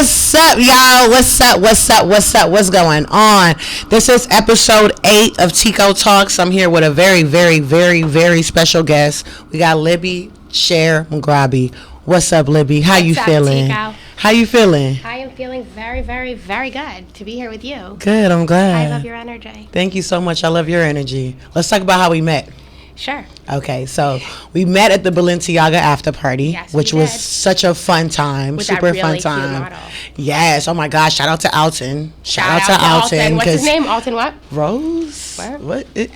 What's up, y'all? What's going on? This is episode 8 of Tiko Talks. I'm here with a very, very, very, very special guest. We got Libbie Mugrabi. What's up, Libbie? How you feeling? Tiko? How you feeling? I am feeling very, very, very good to be here with you. Good, I'm glad. I love your energy. Thank you so much. I love your energy. Let's talk about how we met. Sure. Okay, so we met at the Balenciaga after party, yes, which was such a fun time, with super that really fun cute time. model. Yes, oh my gosh, shout out to Alton. Shout out to Alton. What's his name? Alton what? Rose? What? He's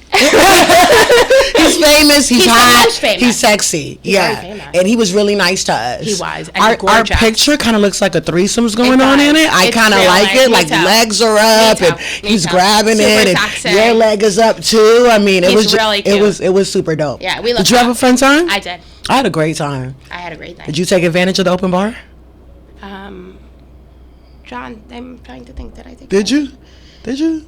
famous, he's hot, famous. he's sexy. He's yeah. very famous. And he was really nice to us. He was. And Our picture kind of looks like a threesome's going It on does. in it. I It's kind of really like it. me Like too. legs are up Me and too. he's Me too. grabbing Super it sexy. and your leg is up too. I mean, it He's was really cute. it was super dope. Yeah, we look Did you have a fun time? I did. I had a great time. I had a great night. Did you take advantage of the open bar? John, I'm trying to think that I think. Did you? Did you?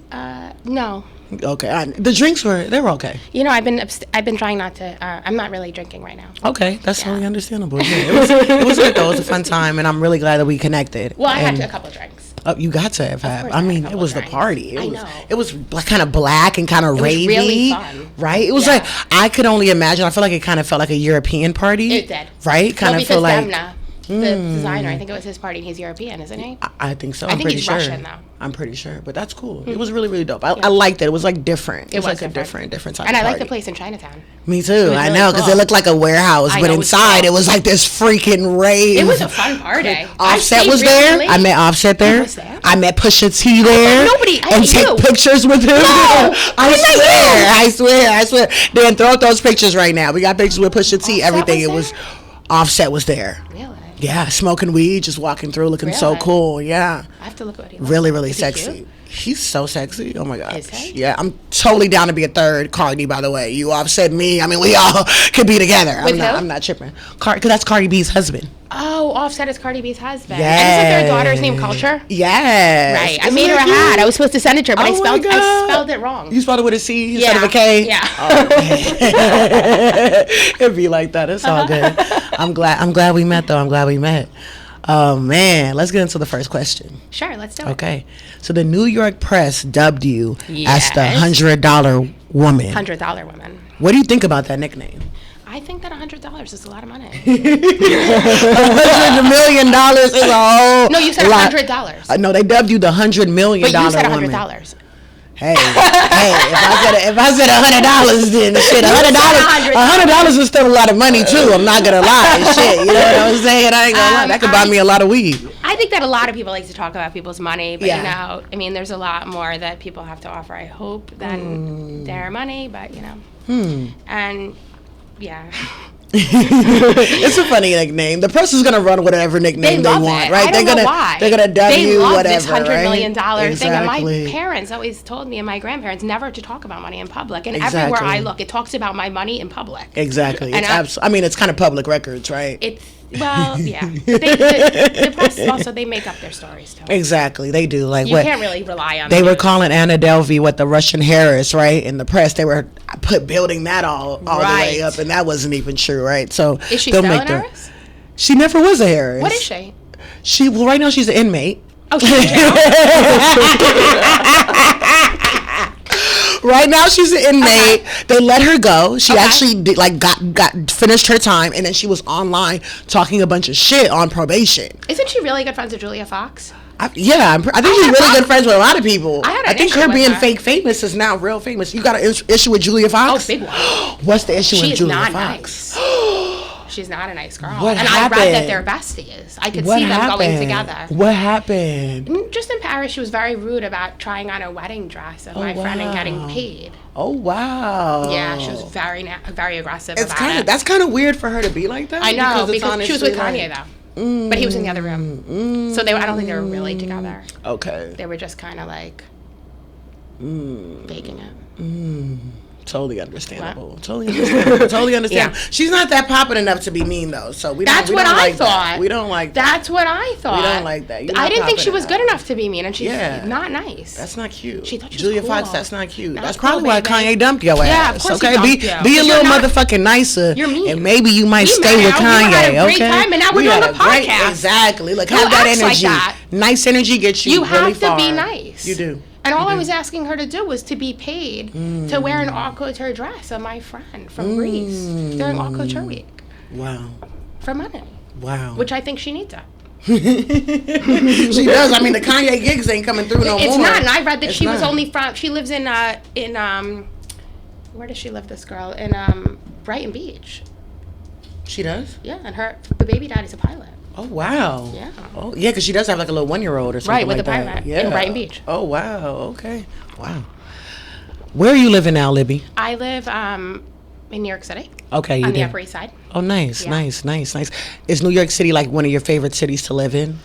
No. Okay. The drinks they were okay. You know, I've been trying not to. I'm not really drinking right now. Okay, that's totally understandable. Yeah, it was good though. It was a fun time, and I'm really glad that we connected. Well, I had a couple drinks. Oh, you got to have had. course I I had mean, a it couple was the drinks. party. I know. It was like kind of black and kind of ravey. was really fun. Right? It was Yeah. like I could only imagine. I feel like it kind of felt like a European party. It did. Right? Kind of feel like. Demna, the designer, I think it was his party, and he's European, isn't he? I think so. I I'm think pretty he's sure. Russian, though. I'm pretty sure, but that's cool. It was really, really dope. I liked it. It was like different. It was like a different type And of I like the party. place in Chinatown. Me too. I really know, because cool. it looked like a warehouse, I but know, it was inside cool. it was like this freaking rave. It was a fun party. Offset was there. I met Offset there. was there? I met Pusha T there. Nobody. I and met take you. pictures with him. No, I swear. Dan, throw up those pictures right now. We got pictures with Pusha T. Offset Everything. was It was Offset was there. Really? Yeah, smoking weed, just walking through, looking so Really? cool. Yeah. I have to look at what he looks Really, like. really Is he sexy. cute? He's so sexy. Oh my gosh. Is he? Yeah, I'm totally down to be a third Cardi, by the way. You Offset me. I mean, we all could be together. With who? I'm not tripping. Because that's Cardi B's husband. Oh, Offset is Cardi B's husband. Yes. And isn't their daughter's name Culture? Yes. Right. I Isn't made her a that cute? hat. I was supposed to send it to her, but Oh my I God. spelled it wrong. You spelled it with a C instead of a K? Yeah. It'd be like that. It's all good. I'm glad we met, though. I'm glad we met. Oh, man. Let's get into the first question. Sure, let's do it. Okay. So the New York press dubbed you Yes. as the $100 woman. $100 woman. What do you think about that nickname? I think that $100 is a lot of money. $100 million is a whole No, you said lot. $100. No, they dubbed you the $100 million But you said woman. $100. Hey, if I said $100, then shit, $100 is still a lot of money too. I'm not gonna lie, shit. You know what I'm saying? I ain't gonna lie. That could buy me a lot of weed. I think that a lot of people like to talk about people's money, but Yeah. you know, I mean, there's a lot more that people have to offer, I hope, than their money, but you know. And yeah. It's a funny nickname. The press is gonna run whatever nickname they love want, it. right? I don't know why. They're gonna dub they you love whatever, this $100 million right? thing. And my Exactly. parents always told me, and my grandparents, never to talk about money in public. And Exactly. everywhere I look, it talks about my money in public. Exactly. And I mean, it's kind of public records, right? It's well, yeah. The press also they make up their stories too. Exactly, they do. Like You what can't really rely on. they the were news. calling Anna Delvey the Russian Harris, right? In the press, they were building that all the way Right. up, and that wasn't even true, right? So Is she they'll still make an the- heiress? She never was a Harris. What is she? Well, right now she's an inmate. Oh, she's in jail. Right now she's an inmate. They let her go. She Okay. actually did, got finished her time, and then she was online talking a bunch of shit on probation. Isn't she really good friends with Julia Fox? I think she's really good friends with a lot of people. I had an think issue her with being her. fake famous is now real famous. You got an issue with Julia Fox? Oh, big one. What's the issue She with is Julia not Fox? nice. She's not a nice girl. What and happened? I read that they're besties. I could see them going together. What happened? Just in Paris, she was very rude about trying on a wedding dress of my friend and getting paid. Oh wow! Yeah, she was very aggressive It's about it. That's kind of weird for her to be like that. I know it's because she was with honestly Kanye though, but he was in the other room. So I don't think they were really together. Okay. They were just kind of like faking it. Totally understandable. Totally understandable. Totally understandable. Yeah. She's not that popping enough to be mean though. So That's what I thought. We don't like that. That's what I thought. We don't like that. I didn't think she was good enough to be mean, and she's not nice. That's not cute. She thought she was Julia cool. Fox, that's not cute. Not That's cool, probably why Kanye dumped your ass. Yeah, of course okay, he dumped be you. a little motherfucking nicer. You're mean. And maybe you might stay with Kanye. We had a great okay. time, and now we're doing a podcast. Exactly. Look, have that energy. Like that. Nice energy gets you really far. You have to be nice. You do. And all I was asking her to do was to be paid to wear an haute couture dress of my friend from Greece during haute couture week. Wow. For money. Wow. Which I think she needs it. She does. I mean, the Kanye gigs ain't coming through no more. It's not. And I read that she was not. only from. She lives in where does she live? This girl in Brighton Beach. She does. Yeah, and the baby daddy's a pilot. Oh wow. Yeah. Oh yeah, because she does have like a little 1-year-old or something. Right, with like the pilot in Brighton Beach. Oh wow. Okay. Wow. Where are you living now, Libbie? I live in New York City. Okay, on the Upper East Side. Oh, nice. Is New York City like one of your favorite cities to live in?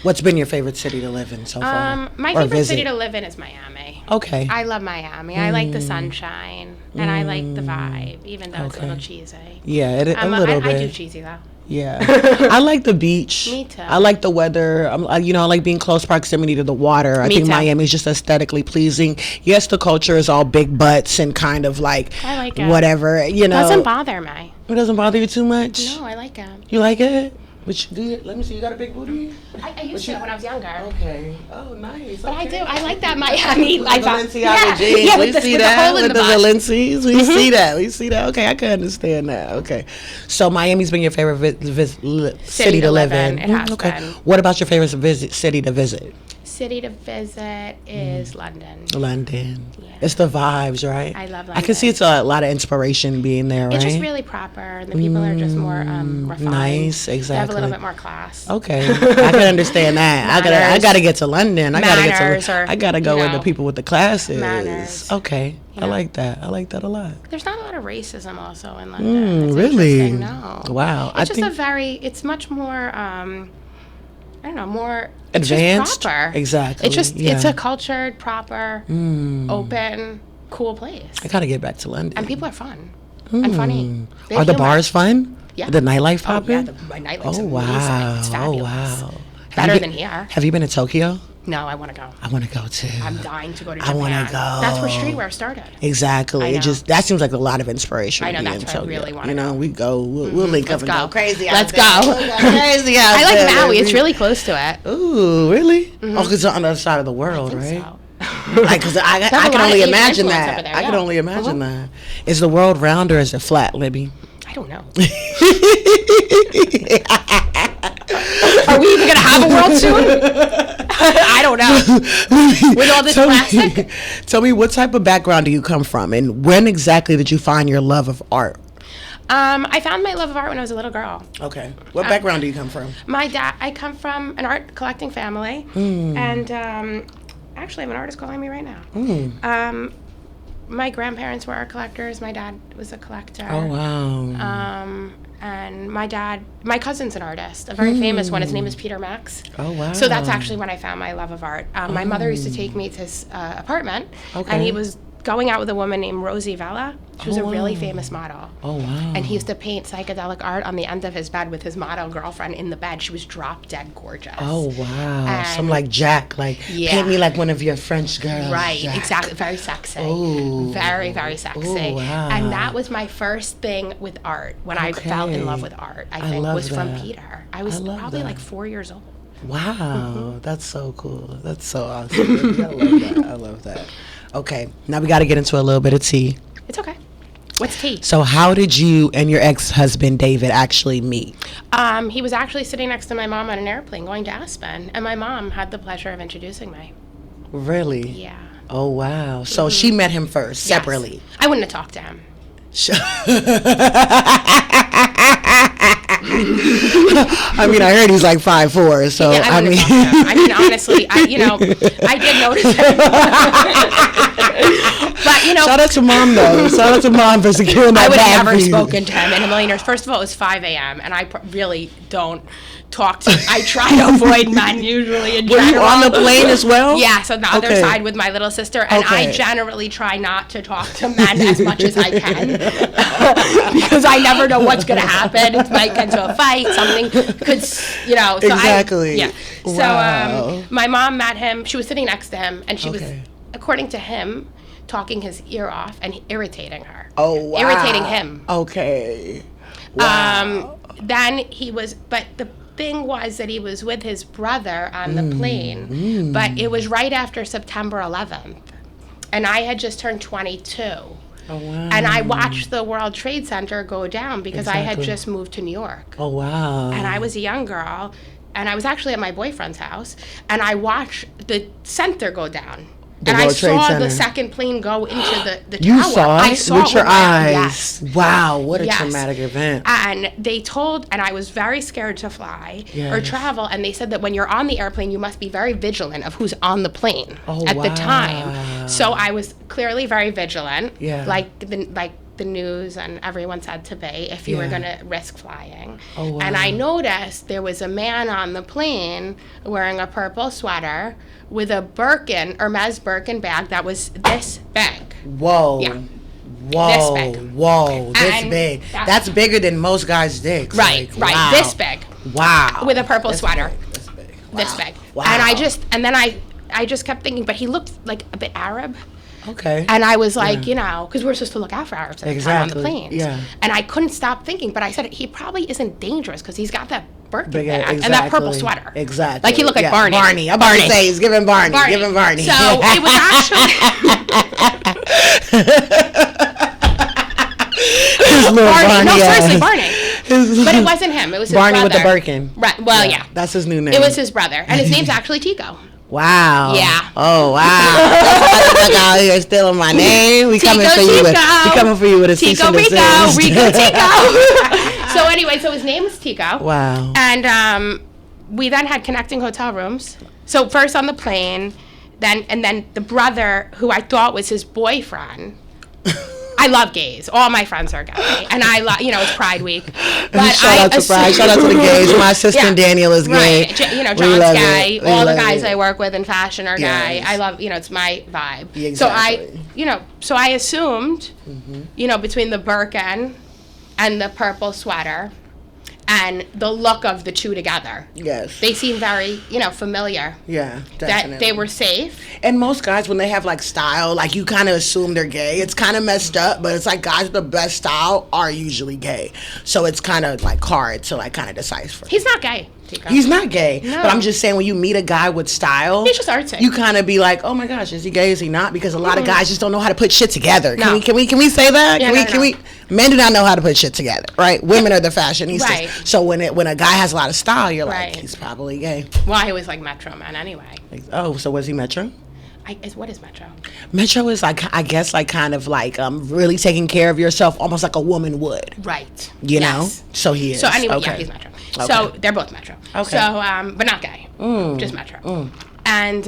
What's been your favorite city to live in so far? My favorite city to live in is Miami. Okay. I love Miami. I like the sunshine, and I like the vibe, even though it's a little cheesy. Yeah, a little bit. I do cheesy, though. Yeah. I like the beach. Me too. I like the weather. I like being close proximity to the water. I think Miami is just aesthetically pleasing. Yes, the culture is all big butts and kind of like I like it. Whatever, you know. It doesn't bother me. It doesn't bother you too much? No, I like it. You like it? But you do. Let me see. You got a big booty? I used to when I was younger. Okay. Oh, nice. But I do. I like that Miami life. Balenciaga jeans. Yeah, we see that with the Valenci's. We see that. We see that. Okay, I can understand that. Okay. So Miami's been your favorite city to live in. It has been. What about your favorite city to visit? City to visit is London. London. Yeah. It's the vibes, right? I love London. I can see it's a lot of inspiration being there, right? It's just really proper, and the people are just more refined. Nice, exactly. They have a little bit more class. Okay, I can understand that. I gotta get to London. I gotta go with the people with the classes. Manners. Okay, I like that. I like that a lot. There's not a lot of racism also in London. It's really? No. Wow. It's much more. I don't know, more advanced. Proper. Exactly. It's a cultured, proper, open, cool place. I gotta get back to London. And people are fun and funny. Are the bars fun? Yeah. The nightlife popping? Yeah, my nightlife's amazing. Wow. It's fabulous. Oh wow. Better than here. Have you been to Tokyo? No, I want to go. I want to go too. I'm dying to go to Japan. I want to go. That's where streetwear started. Exactly. That seems like a lot of inspiration. I know, that's where I really want to go. We'll link up and go crazy out Let's there. go. Crazy out I like there, Maui. baby. It's really close to it. Ooh, really? Oh, because it's on the other side of the world, right? So. Because I can only imagine that. I can only imagine that. Is the world round or is it flat, Libbie? I don't know. Are we even going to have a world soon? I don't know. With all this plastic? Tell me, what type of background do you come from? And when exactly did you find your love of art? I found my love of art when I was a little girl. Okay. What background do you come from? I come from an art collecting family. And actually, I have an artist calling me right now. My grandparents were art collectors. My dad was a collector. Oh, wow. And my cousin's an artist, a very famous one. His name is Peter Max. Oh, wow. So that's actually when I found my love of art. My mother used to take me to his apartment, and he was going out with a woman named Rosie Vella. She was a really famous model. Oh, wow. And he used to paint psychedelic art on the end of his bed with his model girlfriend in the bed. She was drop dead gorgeous. Oh, wow. Some like Jack, paint me like one of your French girls. Right, Jack. exactly. Very sexy. Ooh. Very, very sexy. Ooh, wow. And that was my first thing with art, when I fell in love with art, I think, was from Peter. I was probably like 4 years old. Wow, that's so cool. That's so awesome. I love that. I love that. Okay, now we got to get into a little bit of tea. It's okay. What's tea? So how did you and your ex-husband, David, actually meet? He was actually sitting next to my mom on an airplane going to Aspen, and my mom had the pleasure of introducing me. Really? Yeah. Oh, wow. So she met him first, separately? Yes. I wouldn't have talked to him. I mean, I heard he's like 5'4", so yeah, I mean, honestly, I did notice him. But shout out to mom though. Shout out to mom for securing that. I would have never spoken to him in a million years. First of all, it was 5 a.m. and I really don't talk to. I try to avoid men usually in Were general. you on the plane as well? Yes, on the other side with my little sister, and I generally try not to talk to men as much as I can because I never know what's going to happen. It might get into a fight, something could, you know. So Exactly. So my mom met him. She was sitting next to him, and she was, according to him, talking his ear off and irritating her. Oh, wow. Irritating him. Okay. Wow. Then he was, but the thing was that he was with his brother on the plane, but it was right after September 11th, and I had just turned 22. Oh, wow. And I watched the World Trade Center go down because I had just moved to New York. Oh, wow. And I was a young girl, and I was actually at my boyfriend's house, and I watched the center go down. And I saw the second plane go into the tower. You saw it? I saw with your Yes. eyes? Wow, what a traumatic event. And they told, and I was very scared to fly or travel, and they said that when you're on the airplane, you must be very vigilant of who's on the plane at the time. So I was clearly very vigilant, like the news and everyone said to be, if you were going to risk flying. Oh, wow. And I noticed there was a man on the plane wearing a purple sweater with a Birkin, Hermes Birkin bag that was this big. Whoa. Yeah. Whoa. This big. Whoa. This big. That's bigger than most guys' dicks. Right, like, right. Wow. This big. Wow. With a purple sweater. This big. Wow. This big. Wow. And then I just kept thinking, but he looked like a bit Arab. Okay. And I was like, you know, because we're supposed to look out for Arabs at the time on the planes. Yeah. And I couldn't stop thinking, but I said, he probably isn't dangerous because he's got that Birkin Big, bag and that purple sweater. Exactly. Like he looked like Barney. Barney. I'm about to say, he's giving Barney. Giving Barney. So it was actually... Barney. No, seriously, Barney. But it wasn't him. It was his Barney brother. with the Birkin. Right. Well, yeah. That's his new name. It was his brother. And his name's actually Tiko. Wow. Yeah. Oh, wow. That's out here stealing my name. We coming for you with a cease and desist. Rico Tiko. So anyway, so his name was Tiko. Wow. And we then had connecting hotel rooms. So first on the plane, then the brother who I thought was his boyfriend. I love gays. All my friends are gay, and I love, it's Pride Week. But shout out to Pride. Shout out to the gays. My assistant Daniel is gay. Right. John's gay. All the guys I work with in fashion are gay. I love, it's my vibe. Exactly. So I assumed, between the Birkin and the purple sweater and the look of the two together. Yes. They seem very, familiar. Yeah, definitely. That they were safe. And most guys, when they have, like, style, like, you kind of assume they're gay. It's kind of messed up, but it's like guys with the best style are usually gay. So it's kind of, like, hard to, like, kind of decipher. He's not gay. He's not gay, no. But I'm just saying when you meet a guy with style, he's just artsy. You kind of be like, oh my gosh, is he gay? Is he not? Because a lot of guys just don't know how to put shit together. No. Can we say that? Yeah, can we? Men do not know how to put shit together, right? Women are the fashionistas. Right. So when a guy has a lot of style, you're like, right. He's probably gay. Well, he was like Metro Man anyway. Oh, so was he Metro? What is Metro? Metro is like, I guess, like kind of like really taking care of yourself, almost like a woman would. Right. You know. So he is. So anyway, okay. yeah, he's Metro. Okay. So they're both Metro. Okay. So, but not gay. Just Metro. And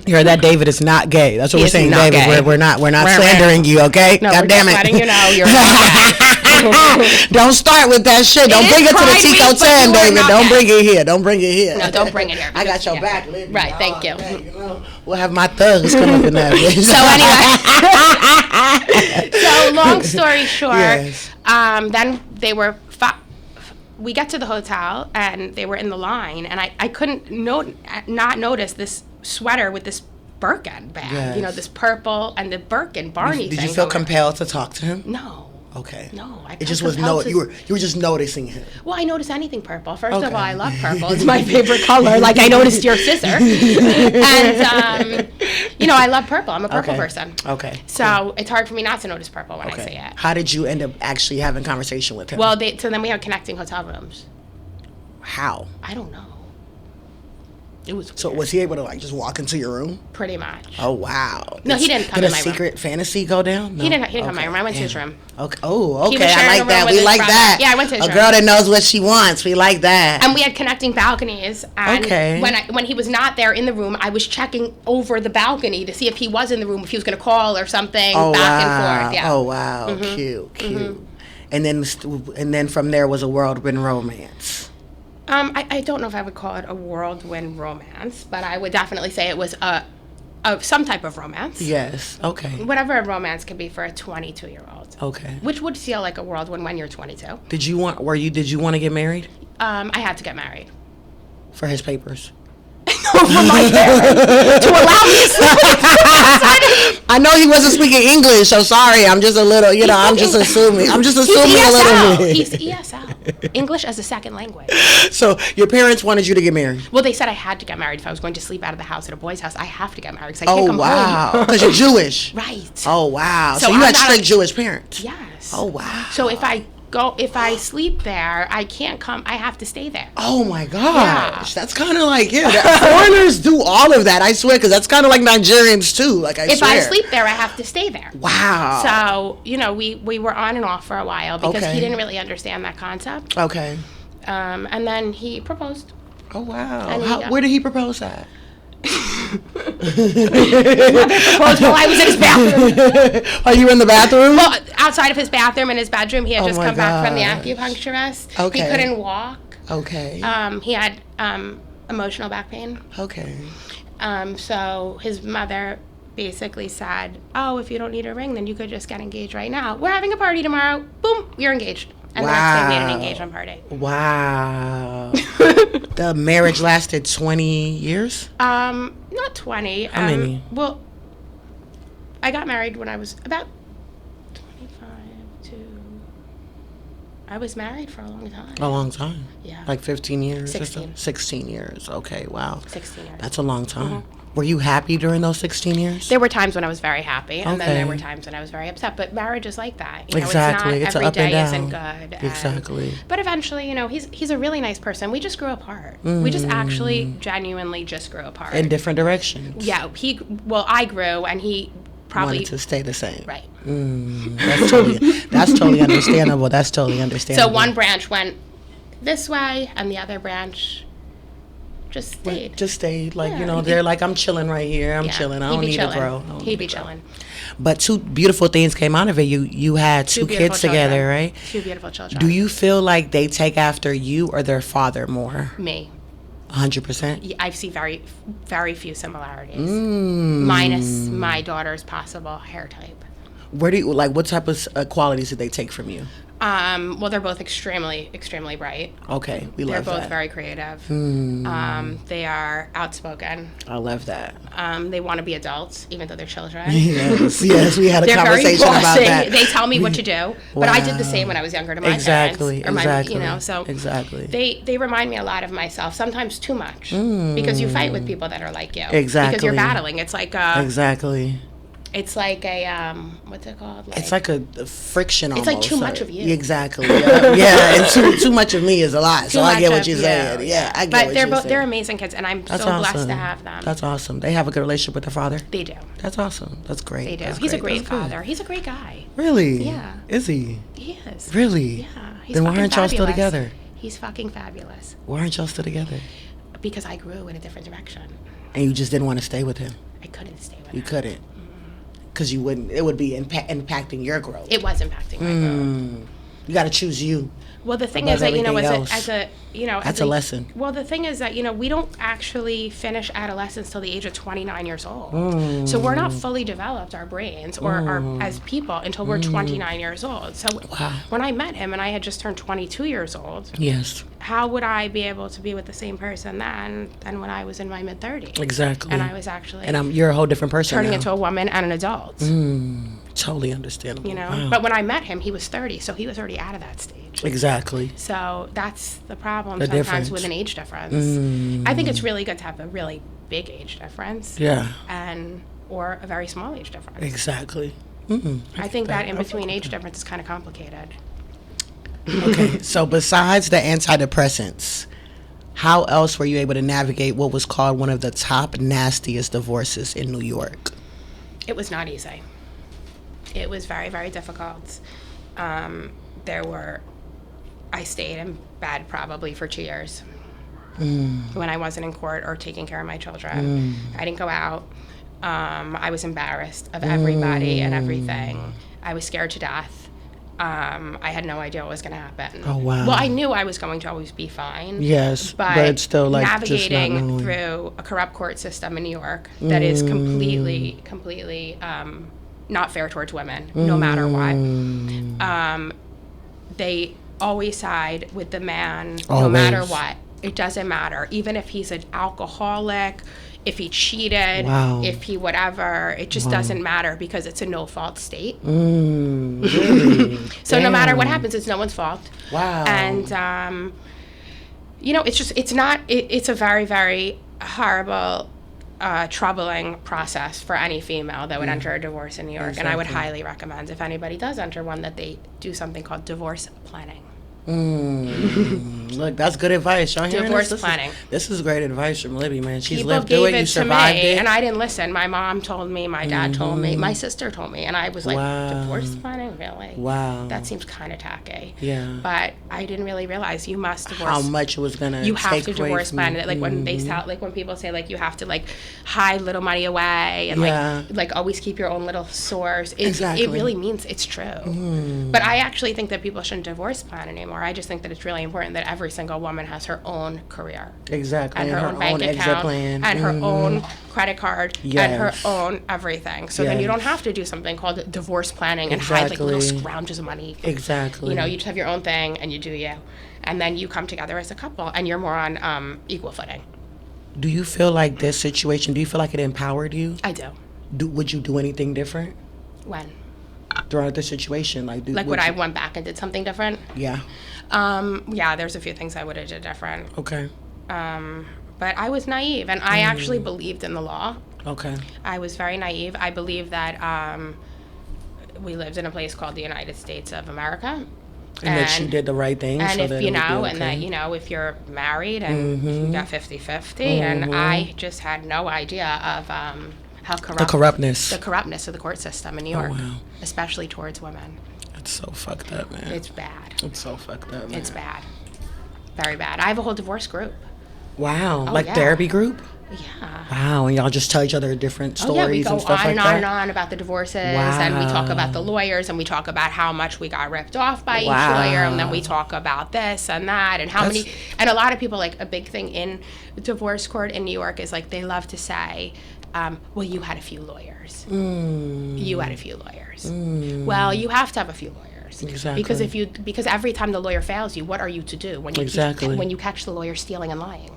you heard that David is not gay. That's what we're saying, David. Gay. We're not slandering you, okay? No, God damn it. letting you know you're not gay. Don't start with that shit. Don't bring it to the Tiko 10, David. Don't bring it here. Don't bring it here. No, don't bring it here. I got your back, Libbie. Right, thank you. Man, we'll have my thugs come up in that bitch. So long story short, yes. Then they were. We got to the hotel and they were in the line, and I couldn't not notice this sweater with this Birkin bag. Yes. This purple and the Birkin Barney thing. Did you feel compelled to talk to him? No. Okay. No, it just was you were just noticing him. Well, I noticed anything purple. First of all, I love purple. It's my favorite color. Like I noticed your scissor, and I love purple. I'm a purple person. Okay. So it's hard for me not to notice purple when I say it. How did you end up actually having conversation with him? Well, so then we have connecting hotel rooms. How? I don't know. It was weird. So was he able to like just walk into your room? Pretty much. Oh wow. No, he didn't come in my room. Did a secret fantasy go down? No? He didn't come in my room. I went to his room. Okay. Oh, He okay. was sharing I a like room that. with We his like brother. that. Yeah, I went to his a room. girl that knows what she wants. We like that. And we had connecting balconies. And okay. when he was not there in the room, I was checking over the balcony to see if he was in the room, if he was going to call or something. Oh, back wow. and forth. Yeah. Oh wow. Mm-hmm. Cute. And then from there was a whirlwind romance. I don't know if I would call it a whirlwind romance, but I would definitely say it was some type of romance. Yes. Okay. Whatever a romance can be for a 22-year-old. Okay. Which would feel like a whirlwind when you're 22. Did you want to get married? I had to get married. For his papers. For my parents to allow me to sleep. I know he wasn't speaking English, so sorry. I'm just a little, I'm just assuming. I'm just assuming a little bit. He's ESL, English as a second language. So your parents wanted you to get married? Well, they said I had to get married if I was going to sleep out of the house at a boy's house. I have to get married because I can't come home. Because you're Jewish. Right. Oh wow. So you had strict Jewish parents. Yes. Oh wow. So if I sleep there, I can't come. I have to stay there. Oh my gosh, that's kind of like foreigners do all of that. I swear, because that's kind of like Nigerians too. Like if I sleep there, I have to stay there. Wow. So we were on and off for a while because he didn't really understand that concept. Okay. And then he proposed. Oh wow. Where did he propose at? His mother proposed while I was in his bathroom. Are you in the bathroom? Well, outside of his bathroom, in his bedroom, he had just come back from the acupuncturist. Okay. He couldn't walk. Okay. He had emotional back pain. Okay. So his mother basically said, "Oh, if you don't need a ring, then you could just get engaged right now. We're having a party tomorrow. Boom, you're engaged." And the next day we had an engagement party. Wow. The marriage lasted 20 years? Not 20. How many? Well, I got married when I was about 25 to... I was married for a long time. A long time? Yeah. Like 15 years? 16. 16 years. Okay, wow. 16 years. That's a long time. Were you happy during those 16 years? There were times when I was very happy, and then there were times when I was very upset. But marriage is like that. Exactly. It's not up every and day down. isn't good. Exactly. But eventually, he's a really nice person. We just grew apart. We just actually genuinely just grew apart. In different directions. Yeah. I grew, and he probably wanted to stay the same. Right. That's totally understandable. That's totally understandable. So one branch went this way, and the other branch just stayed. They're like, I'm chilling right here. I'm chilling. I don't need to grow. He'd be chilling. But two beautiful things came out of it. You had two kids together, right? 2 beautiful children. Do you feel like they take after you or their father more? Me. 100%? I see very, very few similarities. Minus my daughter's possible hair type. What type of qualities did they take from you? Well, they're both extremely, extremely bright. Okay, we love that. They're both very creative. They are outspoken. I love that. They want to be adults, even though they're children. Yes, we had a conversation about that. They tell me what to do, but I did the same when I was younger to my parents. Exactly. They remind me a lot of myself, sometimes too much, because you fight with people that are like you. Exactly. Because you're battling. It's like exactly. It's like a what's it called? It's like a friction almost. It's like too much of you. Exactly. Yeah, and too much of me is a lot. So I get what you're saying. Yeah, I get what you're saying. But they're amazing kids, and I'm so blessed to have them. That's awesome. They have a good relationship with their father? They do. That's awesome. That's great. They do. He's a great father. He's a great guy. Really? Yeah. Is he? He is. Really? Yeah. Then why aren't y'all still together? He's fucking fabulous. Why aren't y'all still together? Because I grew in a different direction. And you just didn't want to stay with him? I couldn't stay with him. You couldn't? Because you wouldn't. It would be impacting your growth. It was impacting my growth. You got to choose you. Well, the thing is that that's a lesson. Well, the thing is that we don't actually finish adolescence till the age of 29 years old. So we're not fully developed, our brains or as people, until we're 29 years old. So when I met him and I had just turned 22 years old, yes, how would I be able to be with the same person then than when I was in my mid 30s? Exactly. And I was actually you're a whole different person turning now. into a woman and an adult. Totally understandable. Wow. But when I met him, he was 30, so he was already out of that stage. Exactly. So that's the problem sometimes with an age difference. I think it's really good to have a really big age difference. Yeah. Or a very small age difference. Exactly. I think that in between age difference is kind of complicated. Okay, so besides the antidepressants, how else were you able to navigate what was called one of the top nastiest divorces in New York? It was not easy. It was very, very difficult. I stayed in bed probably for 2 years when I wasn't in court or taking care of my children. I didn't go out. I was embarrassed of everybody and everything. I was scared to death. I had no idea what was going to happen. Oh, wow. Well, I knew I was going to always be fine. Yes, but it's still like navigating just not through a corrupt court system in New York that is completely not fair towards women, no matter what. They always side with the man, no matter what. It doesn't matter. Even if he's an alcoholic, if he cheated, if he whatever, it just doesn't matter because it's a no-fault state. Really? So no matter what happens, it's no one's fault. Wow. And, it's a very, very horrible, troubling process for any female that would enter a divorce in New York. Exactly. And I would highly recommend, if anybody does enter one, that they do something called divorce planning. Look, that's good advice. Y'all hearing Divorce this? planning. This is great advice from Libbie, man. She's People lived through it. You survived it. And I didn't listen. My mom told me, my dad told me, my sister told me, and I was like, divorce planning, really? Wow. That seems kind of tacky. Yeah. But I didn't really realize you must divorce. How much it was gonna. You have to divorce plan it. Like when they sell, like when people say like you have to like hide little money away and like always keep your own little source. It really means it's true. But I actually think that people shouldn't divorce plan anymore. I just think that it's really important that every single woman has her own career. Exactly. And her own bank account. And her own credit card. And her own everything. So then you don't have to do something called divorce planning and hide like little scrounges of money. Exactly. You know, you just have your own thing and you do you. And then you come together as a couple and you're more on equal footing. Do you feel like this situation, do you feel like it empowered you? I do. Would you do anything different? When? Throughout the situation? Would I went back and did something different? Yeah. Yeah, there's a few things I would have did different. Okay. But I was naive, and I actually believed in the law. Okay. I was very naive. I believed that we lived in a place called the United States of America. And that you did the right thing. And so if, that you it would be know, okay. and that, you know, if you're married and you got 50-50, and I just had no idea of how corrupt. The corruptness. The corruptness of the court system in New York. Oh, wow. Especially towards women. It's so fucked up, man. It's bad. It's so fucked up, man. It's bad. Very bad. I have a whole divorce group. Wow. Therapy group? Yeah. Wow. And y'all just tell each other different stories and stuff like that? We go on and on about the divorces. Wow. And we talk about the lawyers and we talk about how much we got ripped off by each lawyer. And then we talk about this and that and how many. And a lot of people, like a big thing in divorce court in New York is like they love to say, well, you had a few lawyers. You had a few lawyers. Well, you have to have a few lawyers. Exactly. Because every time the lawyer fails you, what are you to do when you when you catch the lawyer stealing and lying?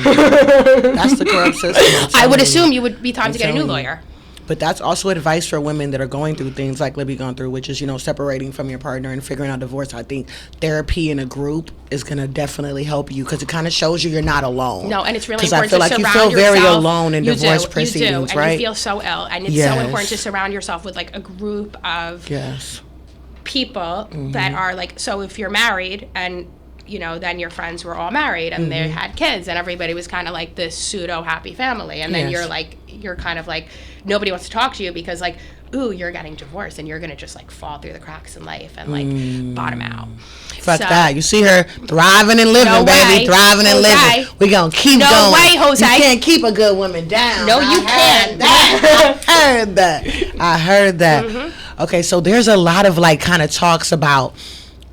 That's the corrupt system. I would assume you would be time to get a new lawyer. But that's also advice for women that are going through things like Libbie gone through, which is, you know, separating from your partner and figuring out divorce. I think therapy in a group is going to definitely help you because it kind of shows you're not alone. No, and it's really important to surround yourself. Because I feel like you feel very alone in divorce proceedings, right? And you feel so ill. And it's so important to surround yourself with, like, a group of people that are, like, so if you're married and, you know, then your friends were all married and they had kids and everybody was kind of like this pseudo happy family. And then you're kind of like, nobody wants to talk to you because like, ooh, you're getting divorced and you're going to just like fall through the cracks in life and like bottom out. Fuck that. You see her thriving and living, baby. Thriving and living. We going to keep going. No way, Jose. You can't keep a good woman down. No, you can't. I heard that. Okay, so there's a lot of like kind of talks about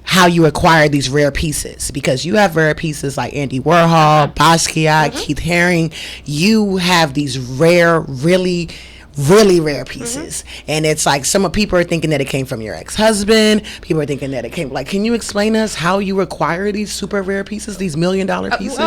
how you acquire these rare pieces, because you have rare pieces like Andy Warhol, Basquiat, Keith Haring. You have these rare, really rare pieces. And it's like some people are thinking that it came from your ex-husband. People are thinking that it came, like, can you explain to us how you acquire these super rare pieces, these $1 million pieces?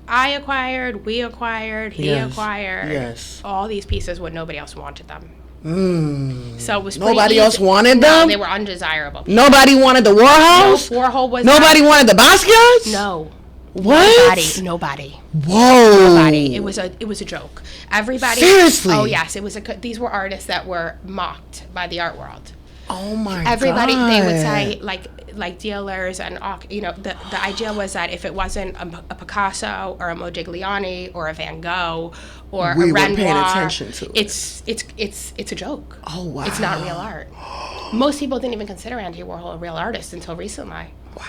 I acquired, we acquired, he acquired. Yes. All these pieces when nobody else wanted them. So it was nobody else wanted them? No, they were undesirable. Nobody wanted the Warhols? No, Warhol was Nobody wanted the Basquiats? No. What? Nobody. Whoa. Nobody. It was a joke. Everybody. Seriously? Oh yes, these were artists that were mocked by the art world. Oh my Everybody, God. they would say like dealers and, you know, the idea was that if it wasn't a Picasso or a Modigliani or a Van Gogh or we a Renoir, paying attention to it's a joke. Oh wow. It's not real art. Most people didn't even consider Andy Warhol a real artist until recently. Wow.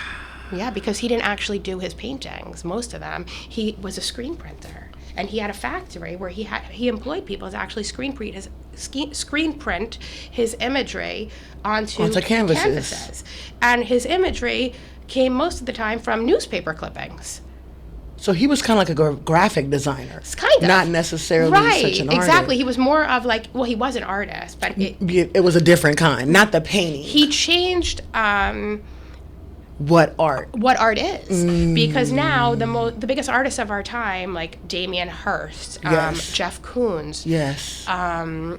Yeah, because he didn't actually do his paintings, most of them. He was a screen printer. And he had a factory where he employed people to actually screen print his imagery onto canvases. And his imagery came most of the time from newspaper clippings. So he was kind of like a graphic designer. Kind of. Not necessarily such an artist. Exactly. He was more of like, well, he was an artist, but it was a different kind, not the painting. He changed what art is, because now the biggest artists of our time, like Damien Hirst, Jeff Koons, I'm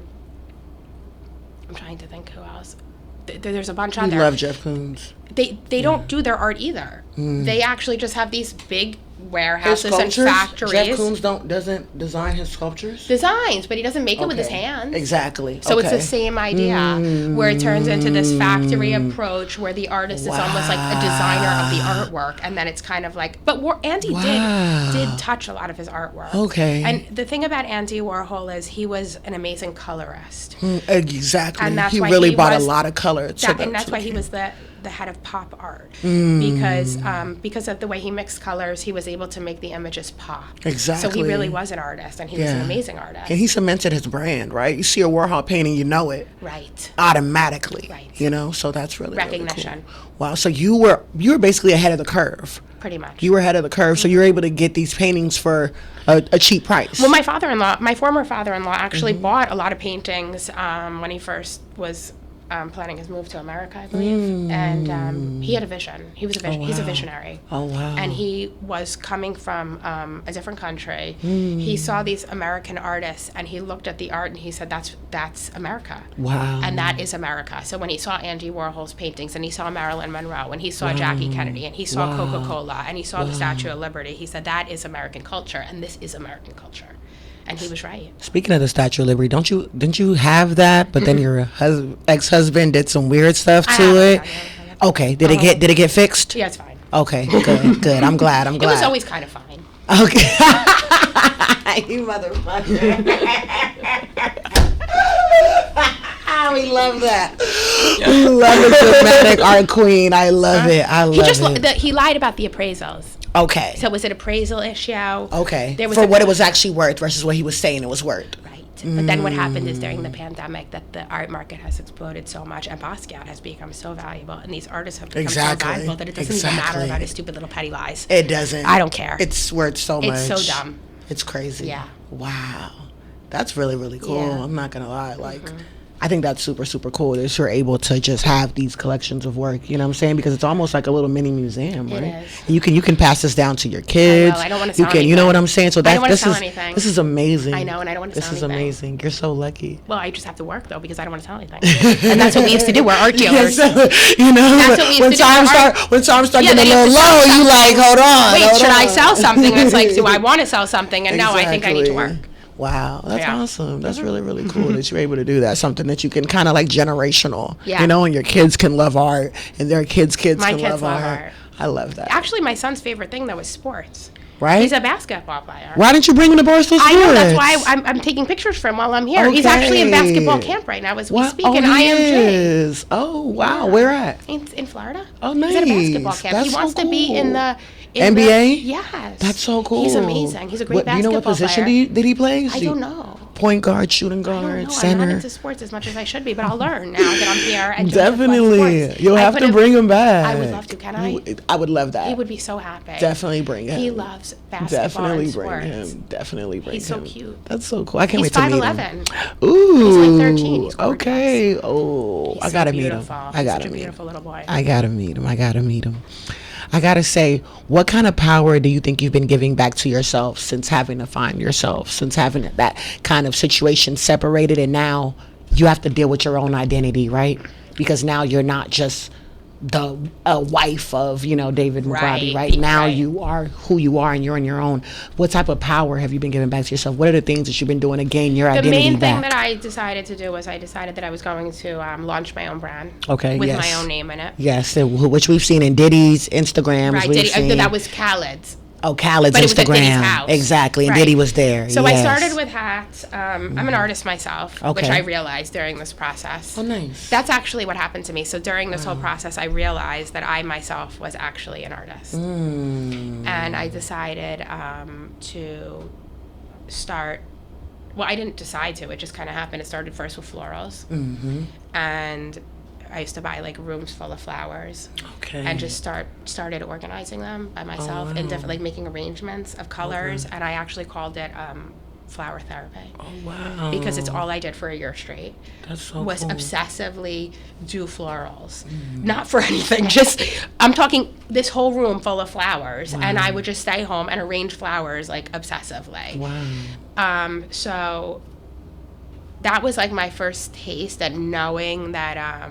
trying to think who else. There's a bunch out there. I love Jeff Koons. They don't do their art either. They actually just have these big warehouses and factories. Jeff Koons doesn't design his sculptures? Designs, but he doesn't make it with his hands. Exactly. So it's the same idea, where it turns into this factory approach where the artist is almost like a designer of the artwork, and then it's kind of like, but Andy did touch a lot of his artwork. Okay. And the thing about Andy Warhol is he was an amazing colorist. Exactly. And that's he why really brought a lot of color to and that's why he was the head of pop art, because of the way he mixed colors, he was able to make the images pop. Exactly. So he really was an artist, and he was an amazing artist. And he cemented his brand, right? You see a Warhol painting, you know it, right? Automatically, right? You know, so that's really recognition. Really cool. Wow. So you were basically ahead of the curve. Pretty much. You were ahead of the curve, so you were able to get these paintings for a cheap price. Well, my former father-in-law, actually bought a lot of paintings when he first was planning his move to America, I believe, and he had a vision. He was a vision. He's a visionary. Oh wow! And he was coming from a different country. He saw these American artists, and he looked at the art, and he said, "That's America." Wow! And that is America. So when he saw Andy Warhol's paintings, and he saw Marilyn Monroe, and he saw Jackie Kennedy, and he saw Coca-Cola, and he saw the Statue of Liberty, he said, "That is American culture, and this is American culture." And he was right. Speaking of the Statue of Liberty, didn't you have that? But then your ex-husband did some weird stuff to it. Okay, did it get fixed? Yeah, it's fine. Okay, good. I'm glad. It was always kind of fine. Okay. You motherfucker. We love that. We love a dramatic art queen. I love it. He lied about the appraisals. Okay. So it was an appraisal issue. Okay. For what it was actually worth versus what he was saying it was worth. Right. But then what happened is during the pandemic that the art market has exploded so much, and Basquiat has become so valuable, and these artists have become so valuable that it doesn't even matter about his stupid little petty lies. It doesn't. I don't care. It's worth so much. It's so dumb. It's crazy. Yeah. Wow. That's really, really cool. Yeah. I'm not going to lie. I think that's super, super cool that you're able to just have these collections of work, you know what I'm saying? Because it's almost like a little mini museum, right? It is. You can pass this down to your kids. I don't want to sell anything. You know what I'm saying? So I don't want to sell anything. This is amazing. I know, and I don't want to sell anything. This is amazing. You're so lucky. Well, I just have to work, though, because I don't want to sell anything. And that's what we used to do. We're art dealers. That's what we used to do. When times start getting a little low, you like, hold on. Wait, should I sell something? It's like, do I want to sell something? And no, I think I need to work. Wow, that's awesome. That's really, really cool that you're able to do that. Something that you can kind of like generational, you know, and your kids can love art and their kids can love art. I love that. Actually, my son's favorite thing, though, is sports. Right? He's a basketball player. Why didn't you bring him to Barstool Sports? I know, that's why I'm taking pictures for him while I'm here. Okay. He's actually in basketball camp right now as we speak in IMG. Oh, wow. Where at? In Florida. Oh, nice. He's at a basketball camp. That's he wants to be in the... NBA? Yes. That's so cool. He's amazing. He's a great basketball player. Do you know what position did he play? I don't know. Point guard, shooting guard, center. I'm not into sports as much as I should be, but I'll learn now that I'm here. And definitely. You'll have to bring him back. I would love to. Can I? I would love that. He would be so happy. Definitely bring him. He loves basketball and sports. Definitely bring him. He's so cute. That's so cool. I can't wait to meet him. Ooh. He's like 13. He's gorgeous. Okay. Oh, I gotta meet him. I gotta meet him. Such a beautiful little boy. I gotta meet him. I gotta say, what kind of power do you think you've been giving back to yourself since having to find yourself, since having that kind of situation separated, and now you have to deal with your own identity, right? Because now you're not just the wife of, David Mugrabi, right? Now you are who you are, and you're on your own. What type of power have you been giving back to yourself? What are the things that you've been doing to gain your identity back? The main thing that I decided to do was I decided that I was going to launch my own brand. Okay, with my own name in it. Yes, which we've seen in Diddy's Instagrams. Right, Diddy, that was Khaled's. Oh, Khaled's but it was at Diddy's Instagram. house. Exactly, and Right. Diddy was there. So yes. I started with hats. I'm an artist myself, which Okay. I realized during this process. Oh, nice. That's actually what happened to me. So during this whole process, I realized that I myself was actually an artist. And I decided to start, well, I didn't decide to, it just kind of happened. It started first with florals. And I used to buy like rooms full of flowers. Okay. And just started organizing them by myself and different, like making arrangements of colors. And I actually called it flower therapy. Oh, wow. Because it's all I did for a year straight. That's so was cool. obsessively do florals. Not for anything, just I'm talking this whole room full of flowers, and I would just stay home and arrange flowers like obsessively. Wow. So that was like my first taste at knowing that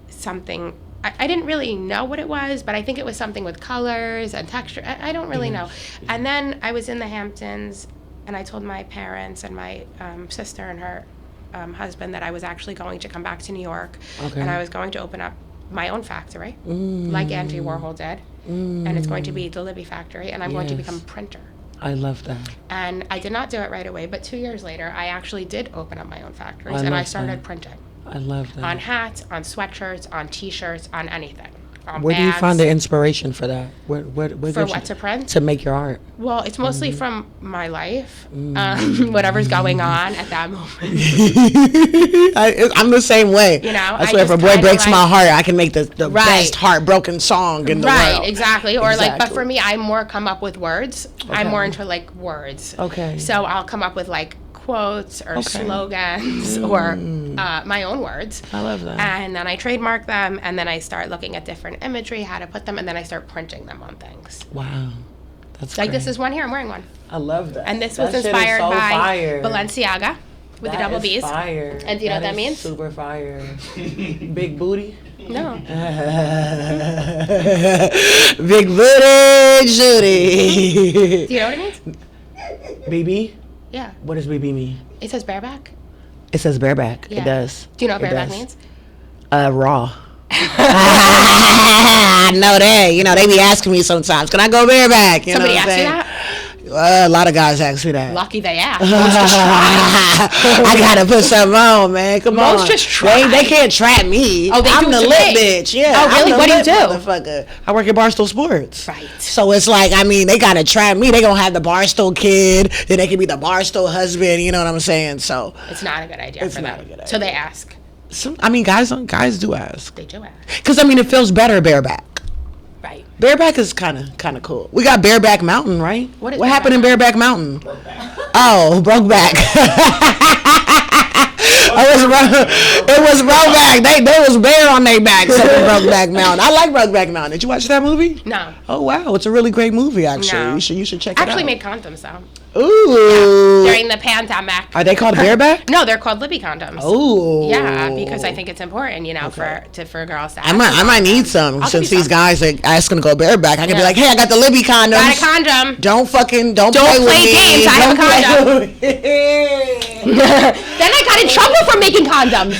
something, I didn't really know what it was, but I think it was something with colors and texture. I don't really know. And then I was in the Hamptons, and I told my parents and my sister and her husband that I was actually going to come back to New York, and I was going to open up my own factory, like Andy Warhol did, and it's going to be the Libbie factory, and I'm going to become a printer. I love that. And I did not do it right away, but 2 years later, I actually did open up my own factories, I and I love started that. printing. I love that. On hats, on sweatshirts, on T-shirts, on anything. On Where do you bags. find the inspiration for that? Where For what, to print? To make your art. Well, it's mostly from my life, whatever's going on at that moment. I'm the same way. You know, I swear, if a boy breaks my heart, I can make the Right. best heartbroken song in the world. Right, exactly. Or like, but Exactly. for me, I more come up with words. I'm more into like words. Okay. So I'll come up with like quotes or slogans or my own words. I love that. And then I trademark them, and then I start looking at different imagery, how to put them, and then I start printing them on things. Wow. That's Like great. this is one here, I'm wearing one. I love that. And this That was shit is inspired so by fire. Balenciaga with the That double is B's. Fire. And do you know what that is means? Super fire. Big booty. No. Big booty, Judy. Do you know what it means? BB? Yeah. What does BB mean? It says bareback. It says bareback. Yeah. It does. Do you know what It bareback does. means? Raw. I know that. You know, they be asking me sometimes, can I go bareback? You Somebody know what asked you I'm that? saying? A lot of guys ask me that. Lucky they asked. I gotta put something on, man. Come on. Most just try. They can't trap me. Oh, they I'm do the to lit me. bitch. Yeah. Oh, really? I'm the What do you lit do? Motherfucker. I work at Barstool Sports. Right. So it's like, I mean, they gotta trap me. They gonna have the Barstool kid. Then they can be the Barstool husband. You know what I'm saying? So It's not a good idea It's for not them. a good So idea. they ask. I mean, guys do ask. They do ask. Cause I mean, it feels better bareback. Right. Bareback is kind of cool. We got Bareback Mountain, right? What is what happened in Bareback Mountain? Oh, Brokeback. It was Brokeback. They was bare on their backs up in Brokeback Mountain. I like Brokeback Mountain. Did you watch that movie? No. Oh wow, it's a really great movie. Actually, No. you should check I it out. actually made condoms though. Ooh. During the pandemic. Are they called Bareback? No, they're called Libbie condoms. Ooh. Yeah, because I think it's important, you know, for girls to I might need some I'll since give you these guys are asking to go bareback. I can be Yeah. like, hey, I got the Libbie condoms. Got a condom. Don't play play with me. games. I have a Don't condom. play with me. Then I got in trouble for making condoms.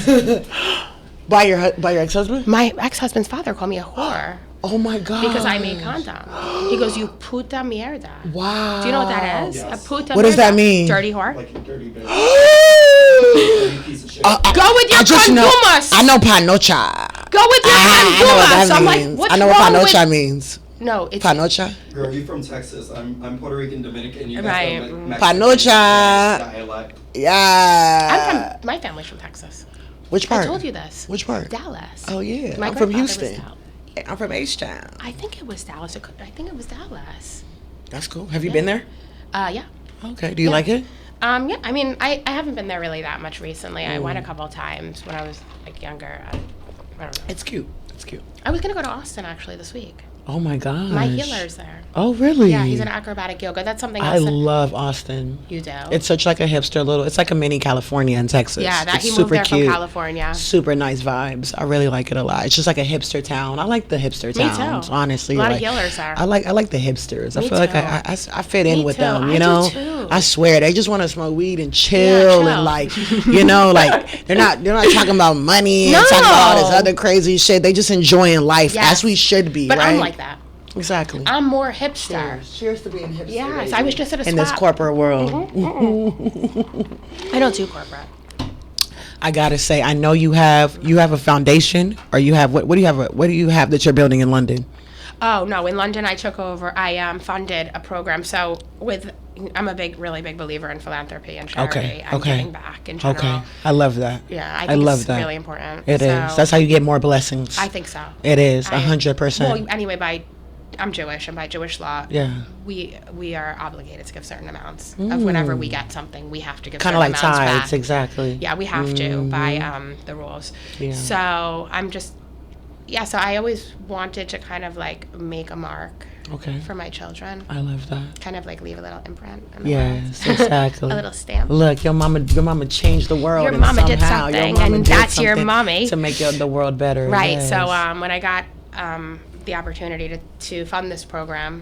By your ex-husband? My ex-husband's father called me a whore Oh my god. because I made condoms. He goes, "You puta mierda." Wow. Do you know what that is? Yes. A puta What does mierda. that mean? Dirty whore. Like a dirty bitch. I Piece of shit. Go with your just know. condomas. I know panocha. Go with your I know what condomas. that So I'm like, means. what's I know what wrong panocha with? means. No, it's Panocha. Girl, you from Texas. I'm Puerto Rican, Dominican. You guys Right. have Mexican Panocha. dialect. Yeah. I'm from. My family's from Texas. Which part? I told you this. Which part? Dallas. Oh yeah. My I'm from grandfather was Houston. Dal- Yeah, I'm from H-Town. I think it was Dallas. I think it was Dallas. That's cool. Have you been there? Yeah. Okay. Do you like it? Yeah. I mean, I haven't been there really that much recently. I went a couple times when I was like younger. I don't know. It's cute. It's cute. I was gonna go to Austin actually this week. Oh my gosh. My healer's there. Oh really? Yeah, he's an acrobatic yoga. That's something I else that love Austin. you do. It's such like a hipster little. It's like a mini California in Texas. yeah, that it's he moved super there cute. from California. Super nice vibes. I really like it a lot. It's just like a hipster town. I like the hipster Me towns. too. Honestly, A lot like, of healers there. I like the hipsters. I Me feel like too. I fit in Me with too. them. I You do know, too. I swear they just want to smoke weed and chill, chill. and like you know, like they're not talking about money and No. talking about all this other crazy shit. They just enjoying life Yes. as we should be. But right? I'm like that. Exactly. I'm more hipster. Cheers to being hipster. Yes, I was just at a spot. In this corporate world. I don't do corporate. I gotta say, I know you have a foundation, or you have what do you have? What do you have that you're building in London? Oh no, in London I took over. I funded a program. So I'm a really big believer in philanthropy and charity and giving back in general. Okay, I love that. Yeah, I think it's really important. It is. That's how you get more blessings. I think so. It is 100%. Well, anyway, I'm Jewish, and by Jewish law, yeah, we are obligated to give certain amounts of whenever we get something. We have to give kind of like tithes, exactly. Yeah, we have to by the rules. Yeah. So I'm just so I always wanted to kind of like make a mark. Okay. For my children. I love that. Kind of like leave a little imprint. Yes, exactly. A little stamp. Look, your mama changed the world. Your mama did something, and that's your mommy. To make the world better. Right. Yes. So when I got the opportunity to fund this program,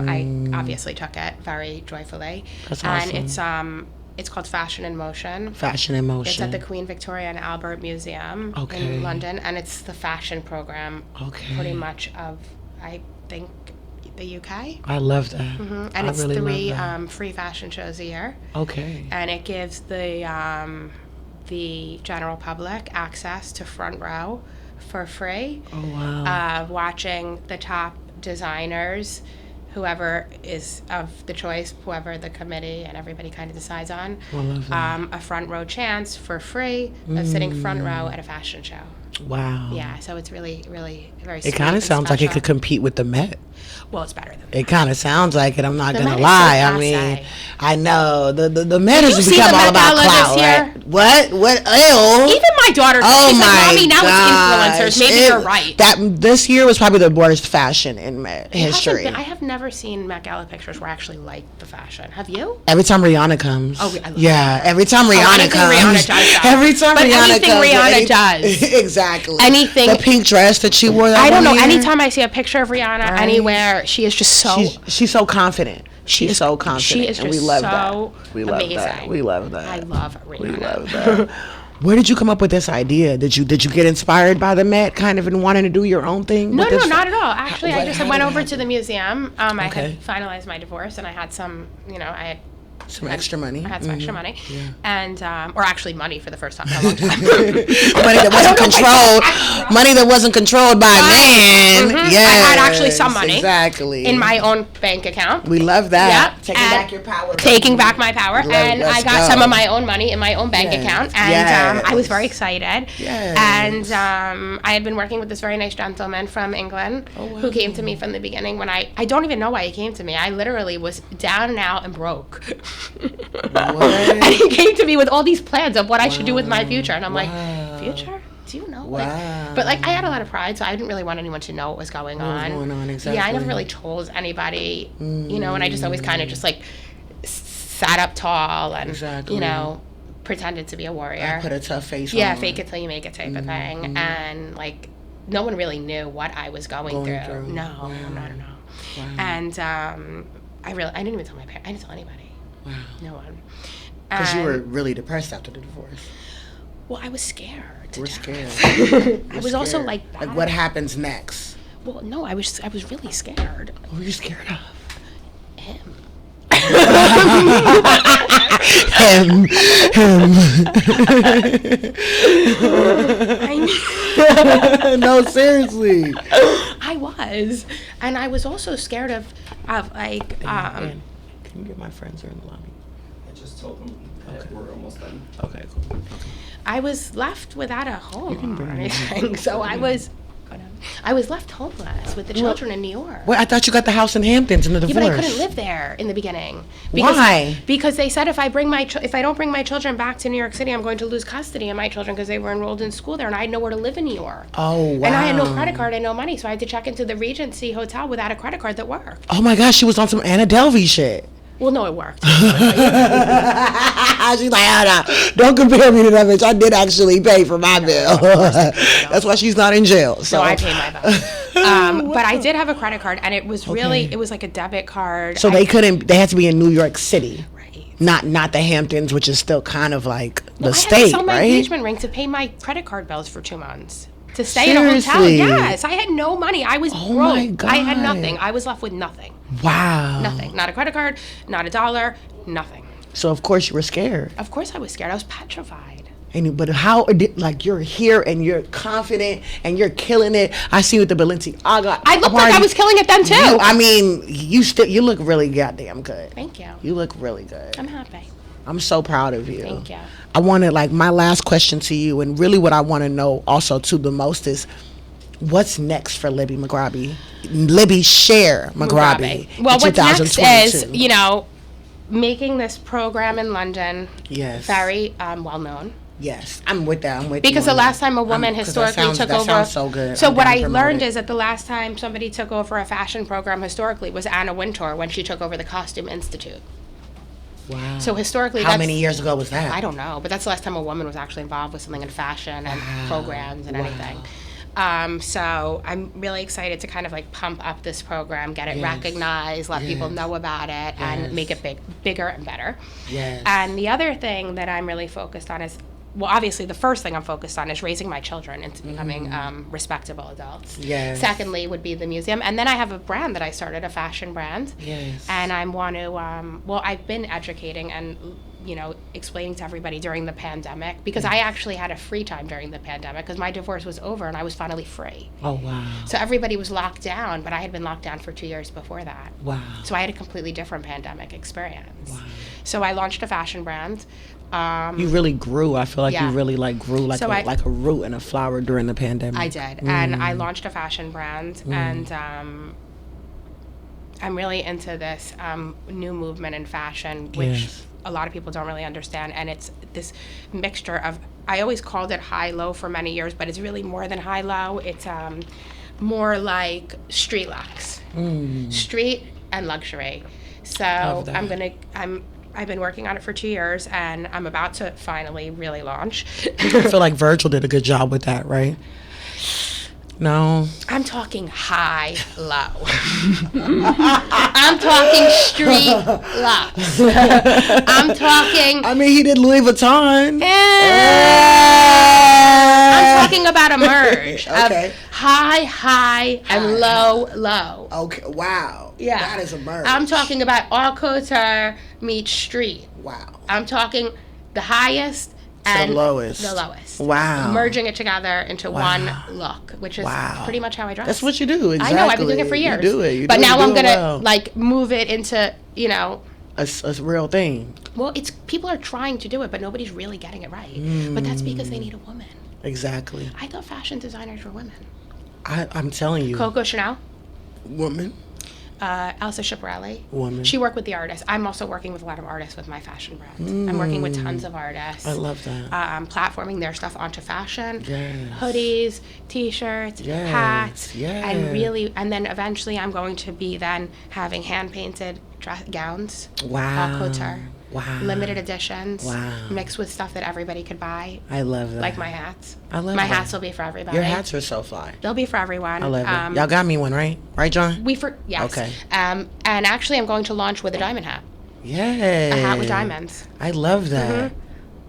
I obviously took it very joyfully. That's awesome. And it's called Fashion in Motion. Fashion in Motion. It's at the Queen Victoria and Albert Museum in London, and it's the fashion program. Pretty much of, I think, the UK. I love that. And it's really 3 free fashion shows a year. Okay. And it gives the general public access to front row for free. Oh, wow. Watching the top designers, whoever is of the choice, whoever the committee and everybody kind of decides on, a front row chance for free of sitting front row at a fashion show. Wow. Yeah, so it's really, really very sweet. It kind of sounds like it could compete with the Met. Well, it's better than it. Kind of sounds like it. I'm not going to lie. I mean, I know the Met has become all about clout, right? What? Ew. Even my daughter. Oh she's my like, Mommy, now gosh. it's influencers. Maybe you're right. This year was probably the worst fashion in Met history. I have never seen Met Gala pictures where I actually like the fashion. Have you? Every time Rihanna comes. Oh, I love that. Every time Rihanna comes. Rihanna does that. Every time Rihanna comes. Rihanna does. Exactly. Anything. The pink dress that she wore. I don't know. Anytime I see a picture of Rihanna anywhere, she is just so. She's so confident. She's so confident. She is just and we love so that. We love amazing. that. We love that. I love Rihanna. We love that. Where did you come up with this idea? Did you get inspired by the Met, kind of, in wanting to do your own thing? No, not at all. Actually, I just went over to the museum. I had finalized my divorce, and I had some, I had some extra money. I had some extra money, and or actually money for the first time in a long time. Money that wasn't controlled. Money that wasn't controlled by man. Yeah, I had actually some money exactly in my own bank account. We love that. Yep. Taking back your power. Taking back my power, and I got some of my own money in my own bank account, and I was very excited. Yes. And I had been working with this very nice gentleman from England who came to me from the beginning when I don't even know why he came to me. I literally was down and out and broke. And he came to me with all these plans of what I should do with my future, and I'm like, future? Do you know? But I had a lot of pride, so I didn't really want anyone to know what was going on. Exactly. Yeah, I never really told anybody, and I just always kind of just like sat up tall and pretended to be a warrior. I put a tough face on. Yeah, fake it till you make it type of thing, and like no one really knew what I was going through. No, not at all. Wow. And I didn't even tell my parents. I didn't tell anybody. Wow. No one. Because you were really depressed after the divorce. Well, I was scared. We're scared. I was also like, like, what happens next? Well, no, I was really scared. What were you scared of? Him. No, seriously. I was, and I was also scared of like. Can you get my friends are in the lobby? I just told them that we're almost done. Okay, cool. Okay. I was left without a home or anything, so I was left homeless with the children in New York. Well, I thought you got the house in Hamptons in the divorce. Yeah, but I couldn't live there in the beginning. Why? Because they said if I don't bring my children back to New York City, I'm going to lose custody of my children because they were enrolled in school there, and I had nowhere to live in New York. Oh, wow. And I had no credit card and no money, so I had to check into the Regency Hotel without a credit card that worked. Oh my gosh, she was on some Anna Delvey shit. Well, no, it worked. She's like, Anna, don't compare me to that bitch. I did actually pay for my bill. That's why she's not in jail. So I paid my bill. But I did have a credit card, and it was it was like a debit card. So they had to be in New York City. Right. Not the Hamptons, which is still kind of like the state, I had to sell my right? engagement ring to pay my credit card bills for 2 months to stay in a hotel. Yes, I had no money. I was broke. My God. I had nothing. I was left with nothing. Wow. Nothing. Not a credit card, not a dollar, nothing. So of course you were scared. Of course I was scared. I was petrified. But how, like, you're here and you're confident and you're killing it. I see you with the Balenciaga. I looked like I was killing it then too. You look really goddamn good. Thank you. You look really good. I'm happy. I'm so proud of you. Thank you. I wanted, like, my last question to you, and really what I want to know also too the most is, what's next for Libbie Mugrabi? Libbie Cher Mugrabi. Well, what's next is, making this program in London. Yes. Very well known. Yes, I'm with that. Because the last time a woman historically took over. That sounds so good. So what I learned is that the last time somebody took over a fashion program historically was Anna Wintour when she took over the Costume Institute. Wow. So historically, how many years ago was that? I don't know, but that's the last time a woman was actually involved with something in fashion and programs and anything. So I'm really excited to kind of like pump up this program, get it recognized, let people know about it, and make it bigger and better. Yes. And the other thing that I'm really focused on is, well, obviously the first thing I'm focused on is raising my children into becoming respectable adults. Yes. Secondly would be the museum. And then I have a brand that I started, a fashion brand. Yes. And I want to, I've been educating and, explaining to everybody during the pandemic, because I actually had a free time during the pandemic because my divorce was over and I was finally free. Oh, wow. So everybody was locked down, but I had been locked down for 2 years before that. Wow. So I had a completely different pandemic experience. Wow. So I launched a fashion brand. You really grew. I feel like you really grew like So like a root and a flower during the pandemic. I did, and I launched a fashion brand, and I'm really into this new movement in fashion, which a lot of people don't really understand, and it's this mixture of, I always called it high-low for many years, but it's really more than high-low. It's more like street luxe, street and luxury. So I've been working on it for 2 years, and I'm about to finally really launch. I feel like Virgil did a good job with that, right? No. I'm talking high-low. I'm talking street luxe. I'm talking... I mean, he did Louis Vuitton. I'm talking about a merge of high, and low. Okay, wow. Yeah. That is a merge. I'm talking about all couture meets street. Wow. I'm talking the highest and the lowest. Wow. Merging it together into one look, which is pretty much how I dress. That's what you do, exactly. I know, I've been doing it for years. You do it. But now I'm going to move it into, a real thing. Well, people are trying to do it, but nobody's really getting it right. But that's because they need a woman. Exactly. I thought fashion designers were women. I'm telling you. Coco Chanel. Woman. Elsa Schiaparelli. Woman. She worked with the artists. I'm also working with a lot of artists with my fashion brand. I'm working with tons of artists. I love that. Platforming their stuff onto fashion. Yes. Hoodies, t-shirts, hats. Yes. And then eventually I'm going to be then having hand-painted gowns. Wow. Couture. Wow. Limited editions. Wow. Mixed with stuff that everybody could buy. I love that. Like my hats. I love my that. hats will be for everybody. Your hats are so fly. They'll be for everyone. I love it. Y'all got me one, right? Right, John? Yes. Okay. And actually I'm going to launch with a diamond hat. Yay. A hat with diamonds. I love that.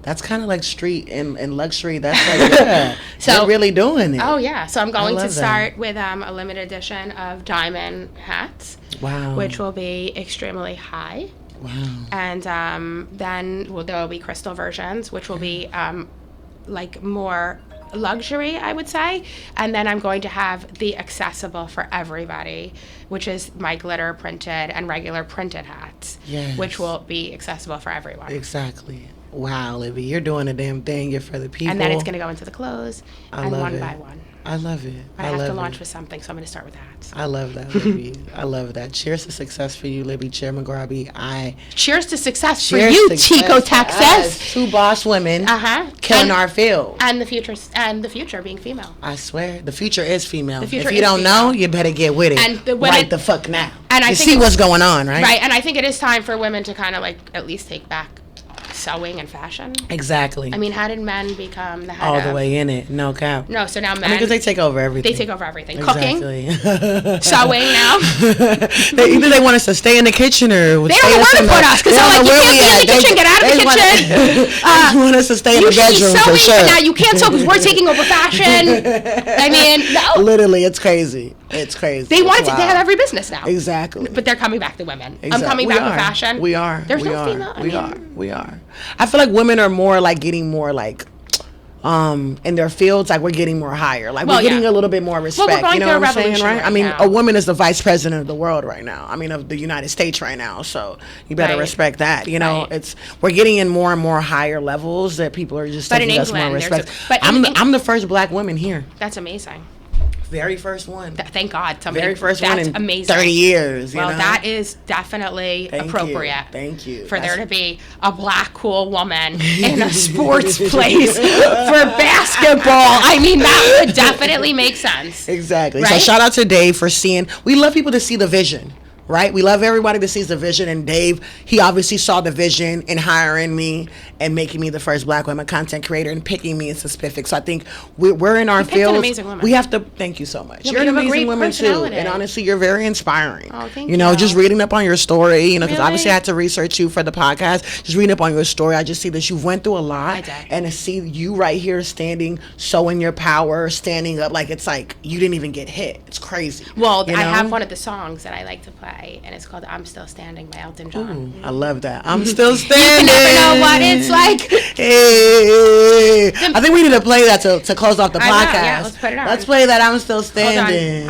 That's kind of like street and luxury. That's like, so you're really doing it. Oh, yeah. So I'm going to start with a limited edition of diamond hats. Wow. Which will be extremely high. Wow. And then there will be crystal versions, which will be like more luxury, I would say. And then I'm going to have the accessible for everybody, which is my glitter printed and regular printed hats, which will be accessible for everyone. Exactly. Wow, Libbie, you're doing a damn thing. You're for the people. And then it's going to go into the clothes and one by one. I love it. But I have to launch with something, so I'm going to start with hats. I love that, Libbie. I love that. Cheers to success for you, Libbie Cher Mugrabi. Cheers to success for you, Tiko, Texas. Two boss women killing our field. And the future being female. I swear, the future is female. If you don't know, you better get with it. And right the fuck now. And I see what's going on, right? Right, and I think it is time for women to kind of like at least take back sewing and fashion. Exactly. I mean, how did men become the head all of? the way in it? No cap. No, so now men. Because they take over everything. They take over everything. Exactly. Cooking, sewing now. Either they want us to stay in the kitchen or they don't know where to put us because they're like, you can't be in the kitchen, get out of the kitchen. They want us to stay in the bedroom sewing, for sure. But now you can't sew because we're taking over fashion. I mean, no. Literally, it's crazy. It's crazy. They want to. They have every business now. Exactly. But they're coming back to women. Exactly. I'm coming back with fashion. We are. There's we no are. female. We are. I feel like women are more like getting more like in their fields, like we're getting more higher. Like we're getting a little bit more respect. Well, we're going you know through what I'm saying, right? I mean, now. a woman is the vice president of the world right now. I mean, of the United States right now. So you better respect that. You know, we're getting in more and more higher levels that people are just taking us more respect. I'm the first black woman here. That's amazing. Very first one. Thank God. Somebody, very first one in amazing. 30 years. Well, know? That is definitely appropriate. Thank you. For there to be a black, cool woman in a sports place for basketball. I mean, that would definitely make sense. Exactly. Right? So shout out to Dave for seeing. We love people to see the vision. Right? We love everybody that sees the vision, and Dave, he obviously saw the vision in hiring me and making me the first black woman content creator and picking me in specifics. So I think we're in our field. An amazing woman. We have to thank you so much. Yeah, you're an amazing woman too, and honestly, you're very inspiring. Oh, thank you. Just reading up on your story, because obviously I had to research you for the podcast. Just reading up on your story, I just see that you've went through a lot. I did. And to see you right here standing, so in your power, standing up, like it's like you didn't even get hit. It's crazy. Well, I have one of the songs that I like to play. And it's called I'm Still Standing by Elton John. Ooh, I love that. I'm still standing. You can never know what it's like. Hey. I think we need to play that to close off the podcast. Yeah, let's put it on. Let's play that I'm Still Standing.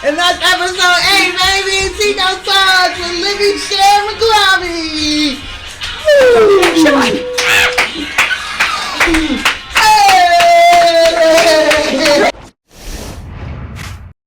And that's episode 8, baby.